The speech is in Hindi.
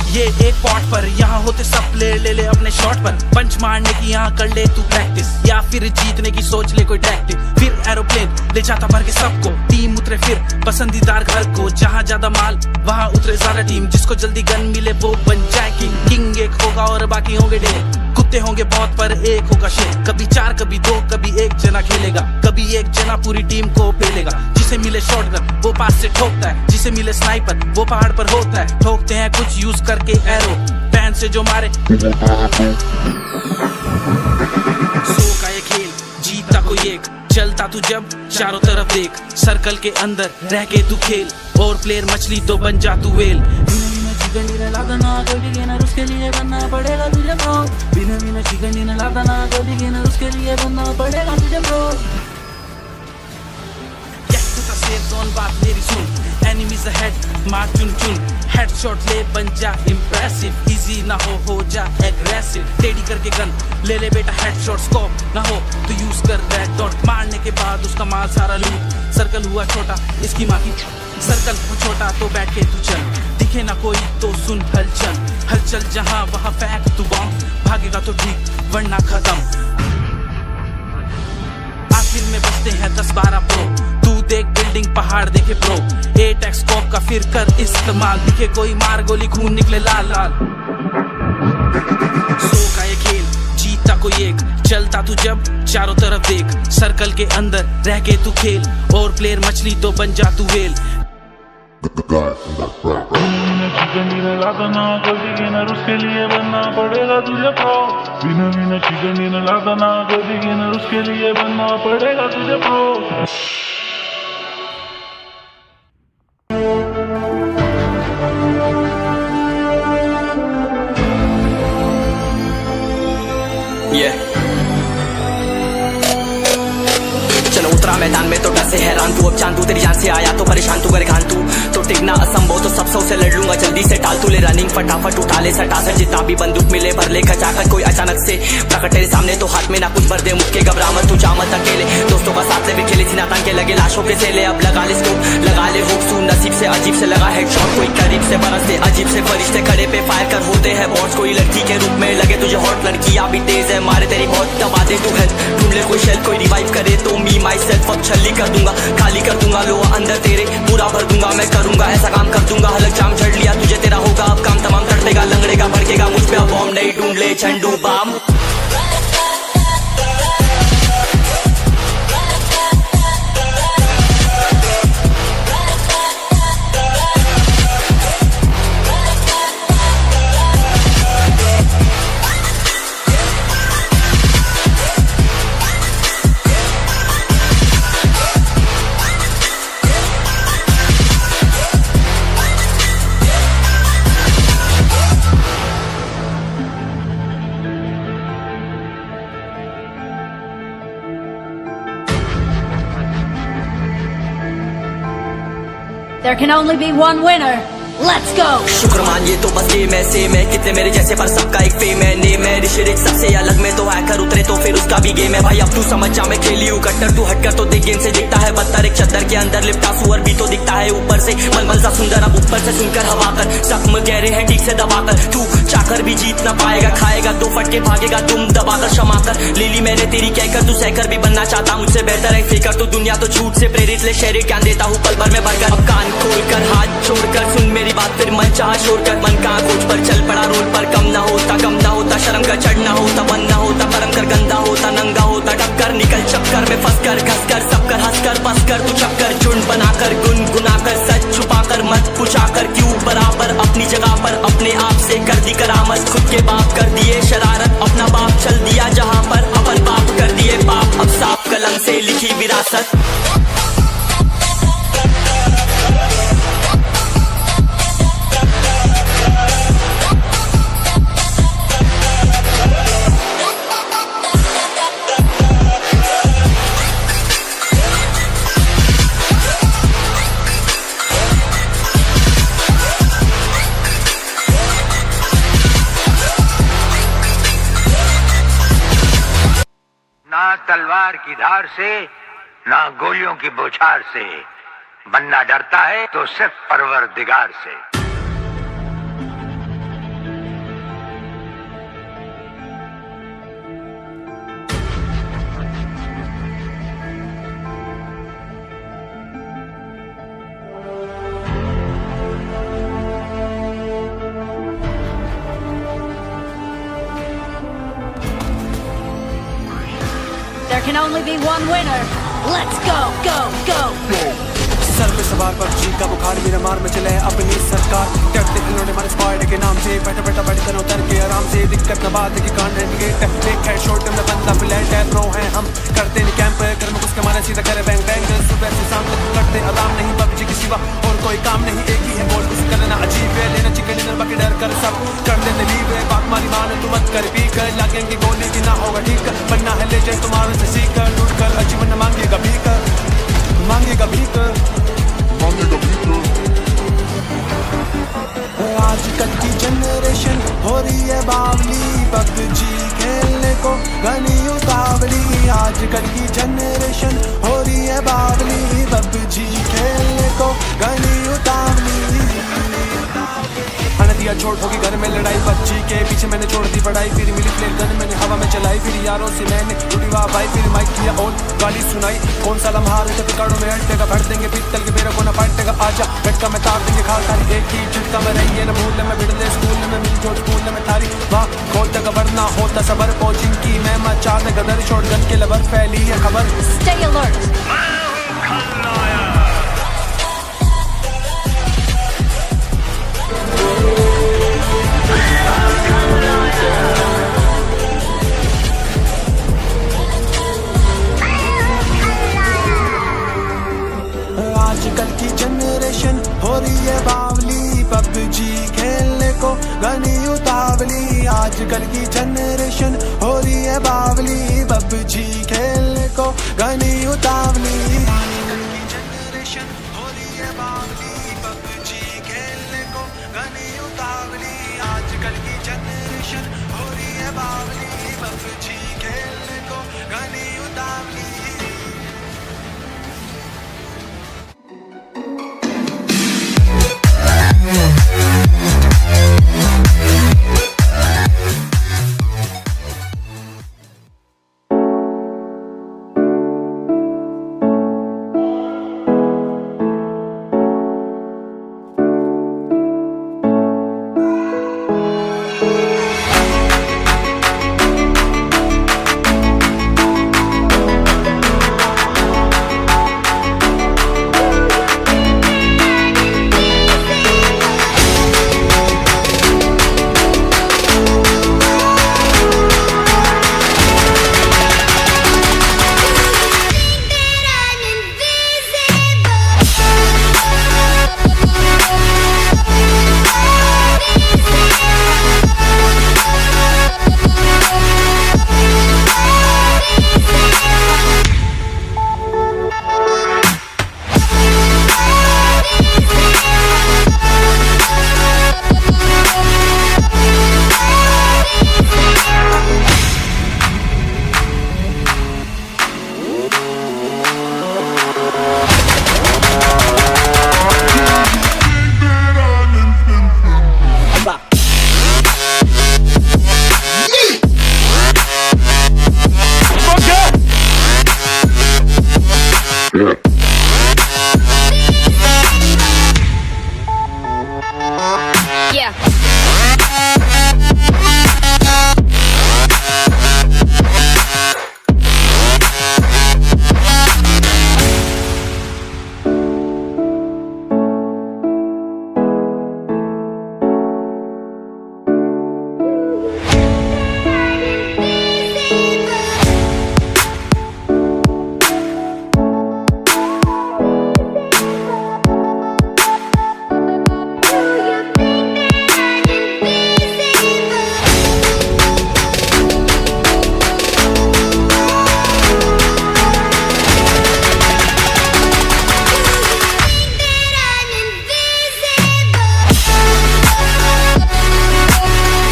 ये एक पॉट पर, यहाँ होते सब प्लेयर ले ले अपने शॉट पर। पंच मारने की यहाँ कर ले तू प्रैक्टिस, या फिर जीतने की सोच ले कोई टैक्टिक। फिर एरोप्लेन ले जाता भर के सबको, टीम उतरे फिर पसंदीदार घर को। जहाँ ज्यादा माल वहाँ उतरे ज्यादा टीम, जिसको जल्दी गन मिले वो बन जाए किंग। किंग एक होगा और बाकी होंगे ढेर, कुत्ते होंगे बहुत पर एक होगा शेर। कभी 4 कभी 2 कभी एक जना खेलेगा, कभी एक जना पूरी टीम को पेलेगा। जिसे मिले शॉटगन वो पास से ठोकता है, जिसे मिले स्नाइपर वो पहाड़ पर होता है। ठोकते हैं कुछ यूज करके एरो, पैन से जो मारे। सो का ये खेल जीता कोई एक, चलता तू जब चारों तरफ देख। सर्कल के अंदर रह के तू खेल, और प्लेयर मछली तो बन जा तू वेल। चिकन डिनर लाता ना कोई बिगिनर, उसके लिए बनना पड़ेगा तुझे प्रो। बिना बिना चिकन डिनर लाता ना कोई बिगिनर, उसके लिए बनना पड़ेगा तुझे प्रो। सेफ जोन बात मेरी सुन, एनिमीज अहेड मार चुन चुन। हेडशॉट ले बन जा इम्प्रेसिव, इजी ना हो जा एग्रेसिव। टेडी करके गन ले ले बेटा हेडशॉट, स्कोप ना हो तो यूज कर रेड डॉट। मारने के बाद उसका माल सारा लूट। सर्कल हुआ छोटा इसकी माँ की, सर्कल हुआ छोटा तो बैठ के तू चल। दिखे ना कोई तो सुन हलचल, हलचल जहाँ वहाँ फेंक तू बॉम्ब। भागेगा तो ठीक वरना खत्म। आखिर में बचते हैं 10-12 प्रो, तू देख बिल्डिंग पहाड़ देखे प्रो। 8x स्कोप का फिर कर इस्तेमाल, दिखे कोई मार गोली खून निकले लाल लाल। सो का ये खेल जीता कोई एक, चलता तू जब चारों तरफ देख। सर्कल के अंदर रह के तू खेल, और प्लेयर मछली तो बन जा तू वेल। चिकन डिनर लाता ना कोई बिगिनर, उसके लिए बनना पड़ेगा तुझे प्रो। बिना बिना चिकन डिनर लाता ना कोई बिगिनर, उसके लिए बनना पड़ेगा तुझे प्रो। चलो उतरा मैदान में तो डर से हैरान तू, अब चांद तू तेरी जान से आया तो परेशान तू, कर घान तू तो टिकना असंभव, तो सब सौ से लड़ लूंगा जल्दी से टाल तू। ले रनिंग फटाफट उठा ले सटासट, जितना भी बंदूक मिले भर ले खचाखच। कोई अचानक से प्रकट तेरे सामने तो हाथ में ना कुछ भर दे, मुक्के घबरा मत तू जा मत अकेले। दोस्तों का साथ ले भी खेले सीना तान के लगे लाशों के सेले। अब लगा ले स्कोप लगा ले हुक, तू नसीब से अजीब से लगा हेडशॉट। कोई करीब से बरसते अजीब से फरिश्ते खड़े पे फायर कर होते हैं बॉट्स। कोई लड़की के रूप में लगे तुझे हॉट, लड़कियां भी तेज है मारे तेरी बहुत दबा दे तू हेल्थ। ढूंढ ले कोई शेल कोई रिवाइव करे तो मी माई सेल्फ अब छल्ली कर दूंगा, खाली कर दूंगा लोहा अंदर तेरे पूरा भर दूंगा। मैं करूंगा ऐसा काम कर दूंगा, हलक जाम झड़ लिया तुझे तेरा होगा अब काम तमाम। तड़पेगा लंगड़ेगा भड़केगा मुझ पे अब बॉम्ब नहीं, ढूंढ ले झंडू balm. There can only be one winner. Let's go! शुक्र मान ये तो बस गेम है सेम है, कितने मेरे जैसे पर सबका एक फेम है। नेम है ऋषिरिक सबसे अलग में, तो हैकर उतरे तो फिर उसका भी गेम है। भाई अब तू समझ जा मैं खेली हूँ कट्टर, तू हटकर तो देख गेम से दिखता है बदतर। एक चद्दर के अंदर लिपटा सुअर भी तो दिखता है ऊपर से मलमल सा सुंदर। अब ऊपर से सुनकर हवा कर जख्म गहरे हैं ठीक से दबाकर। तू चाकर भी जीत ना पाएगा, खाएगा 2 फटके भागेगा तुम दबाकर क्षमा कर। ले ली मैंने तेरी कहकर तू सहकर भी बनना चाहता मुझसे बेहतर है फेकर। तू दुनिया तो झूठ से प्रेरित ले शहरी क्या देता हूँ पल भर में भरकर। अब कान खोलकर हाथ छोड़कर सुन मेरी बात, फिर मन चाह शोर कर। मन कहाँ खोज पर चल पड़ा रोड पर, कम ना होता शर्म का चढ़ना होता बन ना होता परम कर। गंदा होता नंगा होता टक्कर, निकल चक्कर में फंस कर घस कर सब कर हंस कर बस कर। तू चक्कर झुंड बनाकर गुनगुनाकर सच छुपाकर मत पूछाकर क्यों बराबर अपनी जगह पर अपने आप से कर दी करामत। खुद के बाप कर दिए शरारत, अपना बाप चल दिया जहाँ पर अपन बाप कर दिए बाप। अब साफ कलम से लिखी विरासत। ना तलवार की धार से ना गोलियों की बौछार से, बनना डरता है तो सिर्फ परवरदिगार से। can only be one winner. Let's go, go, go. Sir पे सवार पबजी का बुखार मेरा मार में चले अपनी सरकार करते इन्होंने हमारे स्क्वाड के नाम से बैठा बैठा बड़ी तरह उतर के आराम से दिक्कत न बात है कि कांड गेट एक हेड शॉट में बंदा फ्लैट है प्रो हैं हम करते नहीं कैंप कर में उसके मारे सीधा करे बैंग बैंग सुबह से शाम तक करते आराम नहीं पबजी के सिवा और कोई काम नहीं एक ही है बोल कुछ करना अजीब है लेना चिकन डिनर बाकी डर कर सब कर देते लीव है बात मारी मान तू मत कर पी कर लगेंगे गोली की ना होगा ठीक बनना है लेजेंड तुम्हारे से सीख कर लूट कर अजीवन मांगेगा भी कर मांगेगा भी कर आजकल की जनरेशन हो रही है बावली पबजी खेलने को घनी उतावली आजकल की जनरेशन हो रही है बावली पबजी खेलने को घनी उतावली दिया छोड़ होगी घर में लड़ाई बच्ची के पीछे मैंने छोड़ दी पढ़ाई फिर मिली प्लेट गन मैंने हवा में चलाई फिर यारों से मैंने टूटी वाह भाई फिर माइक किया और गाली सुनाई कौन सा लम्हा तो पिकाड़ों में हटेगा भर देंगे पीतल के मेरे को ना फाटेगा आजा झटका में तार देंगे खा तारी एक ही झटका में रही है ना भूल में बिड़ले स्कूल में मिल जोड़ स्कूल में थारी वाह खोल तक वरना होता सबर कोचिंग की मैं मचा दे गदर शॉट गन के लबर फैली है खबर Stay alert. आजकल की जनरेशन हो रही है बावली पबजी खेलने को घनी उतावली आजकल की जनरेशन हो रही है बावली पबजी खेलने को घनी उतावली